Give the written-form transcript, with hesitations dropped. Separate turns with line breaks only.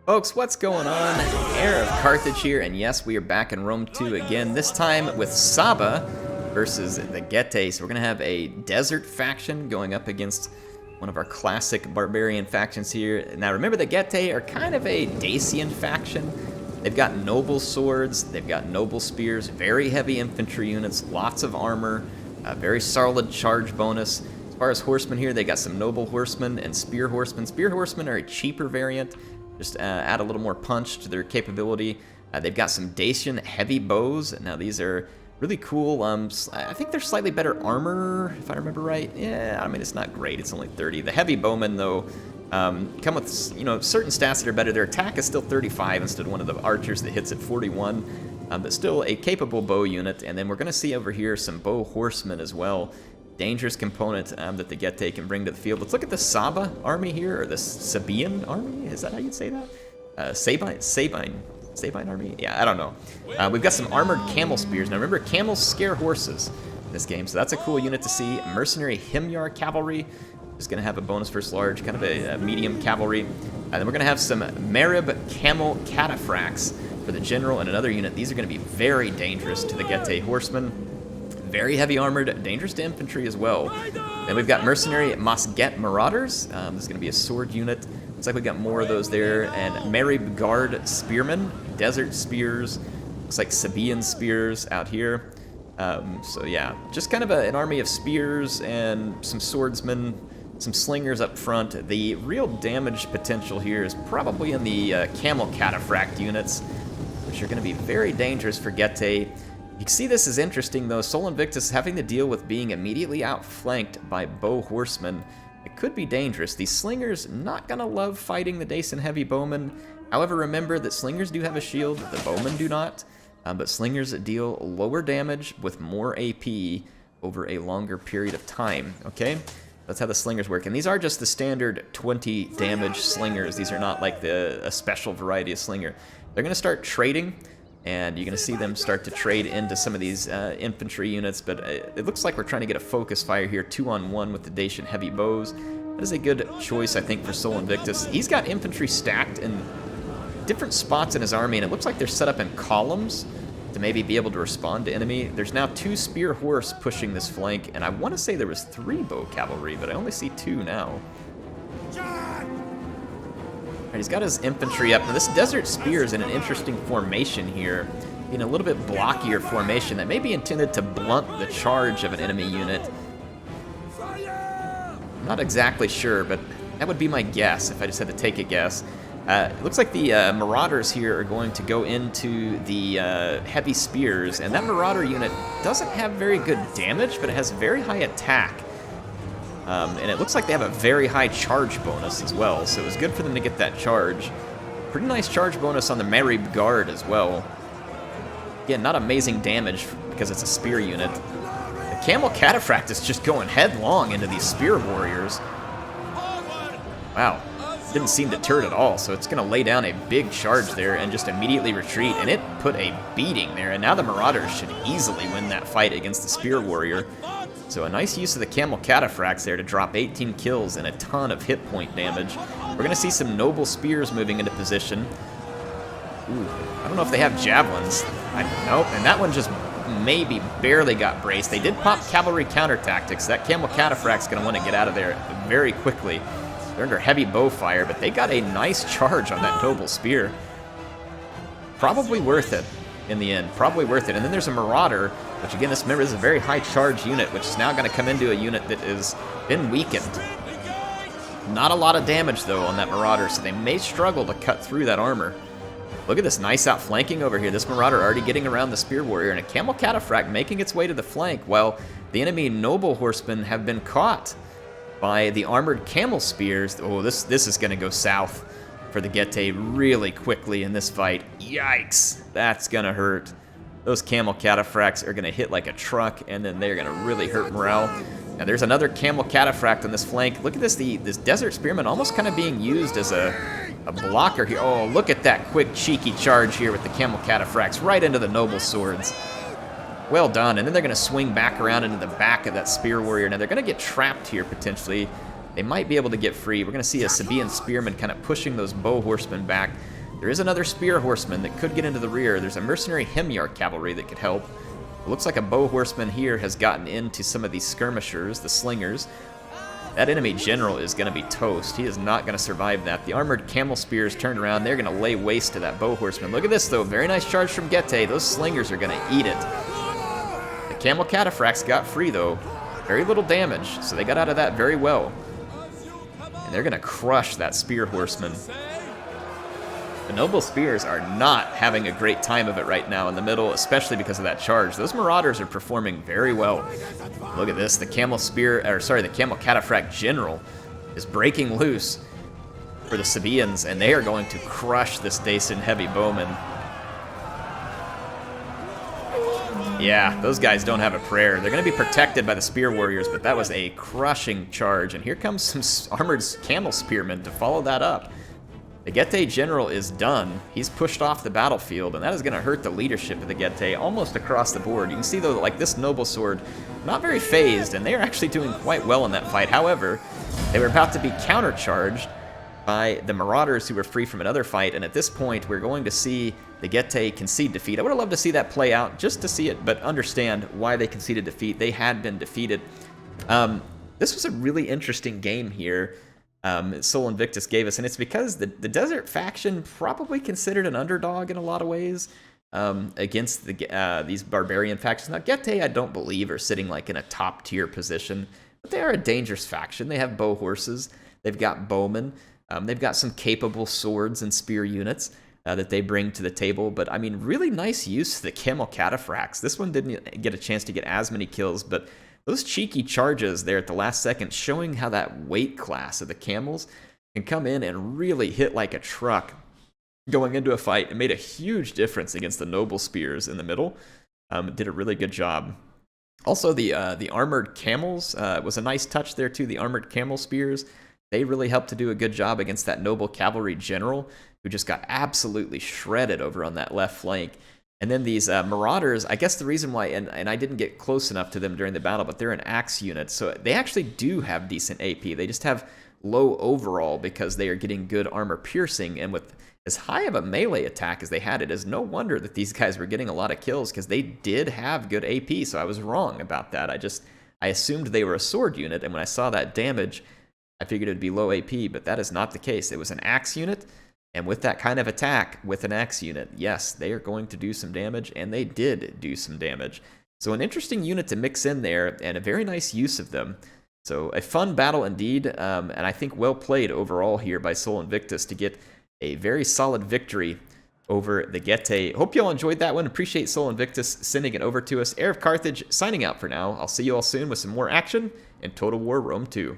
Folks, what's going on? HeirofCarthage here, and yes, we are back in Rome 2 again, this time with Saba versus the Getae. So we're going to have a desert faction going up against one of our classic barbarian factions here. Now remember, the Getae are kind of a Dacian faction. They've got noble swords, they've got noble spears, very heavy infantry units, lots of armor, a very solid charge bonus. As far as horsemen here, they got some noble horsemen and spear horsemen. Spear horsemen are a cheaper variant. Just add a little more punch to their capability. They've got some Dacian heavy bows. Now these are really cool. I think they're slightly better armor, if I remember right. Yeah, I mean, it's not great. It's only 30. The heavy bowmen, though, come with certain stats that are better. Their attack is still 35 instead of one of the archers that hits at 41. But still a capable bow unit. And then we're going to see over here some bow horsemen as well. Dangerous component that the Getae can bring to the field. Let's look at the Saba army here, or the Sabian army. Is that how you'd say that? Sabine army? Yeah, I don't know. We've got some armored camel spears. Now remember, camels scare horses in this game, so that's a cool unit to see. Mercenary Himyar cavalry is going to have a bonus versus large, kind of a medium cavalry. And then we're going to have some Marib camel cataphracts for the general and another unit. These are going to be very dangerous to the Getae horsemen. Very heavy armored, dangerous to infantry as well. Then we've got mercenary Masget marauders. This is going to be a sword unit. Looks like we got more of those there. And Marib guard spearmen, desert spears. Looks like Sabian spears out here. So yeah, just kind of an army of spears and some swordsmen, some slingers up front. The real damage potential here is probably in the camel cataphract units, which are going to be very dangerous for Getae. You can see this is interesting, though. Sol Invictus having to deal with being immediately outflanked by bow horsemen. It could be dangerous. These slingers not gonna love fighting the Dacian heavy bowmen. However, remember that slingers do have a shield, the bowmen do not. But slingers deal lower damage with more AP over a longer period of time, okay? That's how the slingers work. And these are just the standard 20 damage slingers. These are not like a special variety of slinger. They're gonna start trading, and you're going to see them start to trade into some of these infantry units, but it looks like we're trying to get a focus fire here, 2-on-1 with the Dacian heavy bows. That is a good choice, I think, for Sol Invictus. He's got infantry stacked in different spots in his army, and it looks like they're set up in columns to maybe be able to respond to enemy. There's now 2 spear horse pushing this flank, and I want to say there was 3 bow cavalry, but I only see 2 now. He's got his infantry up. Now this desert spear is in an interesting formation here, in a little bit blockier formation that may be intended to blunt the charge of an enemy unit. I'm not exactly sure, but that would be my guess if I just had to take a guess. It looks like the marauders here are going to go into the heavy spears, and that marauder unit doesn't have very good damage, but it has very high attack. And it looks like they have a very high charge bonus as well, so it was good for them to get that charge. Pretty nice charge bonus on the Marib Guard as well. Again, not amazing damage because it's a spear unit. The Camel Cataphract is just going headlong into these spear warriors. Wow, didn't seem deterred at all, so it's going to lay down a big charge there and just immediately retreat, and it put a beating there, and now the Marauders should easily win that fight against the spear warrior. So a nice use of the Camel Cataphracts there to drop 18 kills and a ton of hit point damage. We're going to see some noble spears moving into position. Ooh, I don't know if they have javelins. Nope, and that one just maybe barely got braced. They did pop cavalry counter tactics. That Camel Cataphract's going to want to get out of there very quickly. They're under heavy bow fire, but they got a nice charge on that noble spear. Probably worth it in the end. Probably worth it. And then there's a Marauder, which again, this member is a very high charge unit, which is now going to come into a unit that has been weakened. Not a lot of damage, though, on that Marauder, so they may struggle to cut through that armor. Look at this nice outflanking over here. This Marauder already getting around the Spear Warrior, and a Camel Cataphract making its way to the flank, while the enemy Noble Horsemen have been caught by the armored Camel Spears. Oh, this is going to go south for the Getae really quickly in this fight. Yikes, that's going to hurt. Those Camel Cataphracts are going to hit like a truck, and then they're going to really hurt morale. Now there's another Camel Cataphract on this flank. Look at this, this Desert Spearman almost kind of being used as a blocker here. Oh, look at that quick, cheeky charge here with the Camel Cataphracts right into the Noble Swords. Well done, and then they're going to swing back around into the back of that Spear Warrior. Now they're going to get trapped here potentially. They might be able to get free. We're going to see a Sabian Spearman kind of pushing those Bow Horsemen back. There is another spear horseman that could get into the rear. There's a mercenary Hemyar cavalry that could help. It looks like a bow horseman here has gotten into some of these skirmishers, the slingers. That enemy general is going to be toast. He is not going to survive that. The armored camel spears turned around. They're going to lay waste to that bow horseman. Look at this, though. Very nice charge from Getae. Those slingers are going to eat it. The camel cataphracts got free, though. Very little damage, so they got out of that very well. And they're going to crush that spear horseman. The noble spears are not having a great time of it right now in the middle, especially because of that charge. Those marauders are performing very well. Look at this, the camel cataphract general is breaking loose for the Sabaeans, and they are going to crush this Dacian heavy bowman. Yeah, those guys don't have a prayer. They're going to be protected by the spear warriors, but that was a crushing charge, and here comes some armored camel spearmen to follow that up. The Getae general is done. He's pushed off the battlefield, and that is going to hurt the leadership of the Getae almost across the board. You can see, though, that, like, this noble sword, not very phased, and they are actually doing quite well in that fight. However, they were about to be countercharged by the marauders who were free from another fight, and at this point, we're going to see the Getae concede defeat. I would have loved to see that play out, just to see it, but understand why they conceded defeat. They had been defeated. This was a really interesting game here. Sol Invictus gave us, and it's because the Desert faction probably considered an underdog in a lot of ways against these barbarian factions. Now, Getae, I don't believe, are sitting like in a top-tier position, but they are a dangerous faction. They have bow horses, they've got bowmen, they've got some capable swords and spear units that they bring to the table, but I mean, really nice use of the camel cataphracts. This one didn't get a chance to get as many kills, but those cheeky charges there at the last second, showing how that weight class of the camels can come in and really hit like a truck going into a fight. It made a huge difference against the noble spears in the middle. Did a really good job. Also, the armored camels was a nice touch there too. The armored camel spears, they really helped to do a good job against that noble cavalry general who just got absolutely shredded over on that left flank. And then these marauders, I guess the reason why, and I didn't get close enough to them during the battle, but they're an axe unit, so they actually do have decent AP. They just have low overall because they are getting good armor piercing, and with as high of a melee attack as they had, it is no wonder that these guys were getting a lot of kills because they did have good AP, so I was wrong about that. I assumed they were a sword unit, and when I saw that damage, I figured it would be low AP, but that is not the case. It was an axe unit. And with that kind of attack, with an axe unit, yes, they are going to do some damage, and they did do some damage. So an interesting unit to mix in there, and a very nice use of them. So a fun battle indeed, and I think well played overall here by Sol Invictus to get a very solid victory over the Getae. Hope you all enjoyed that one. Appreciate Sol Invictus sending it over to us. HeirofCarthage signing out for now. I'll see you all soon with some more action in Total War Rome 2.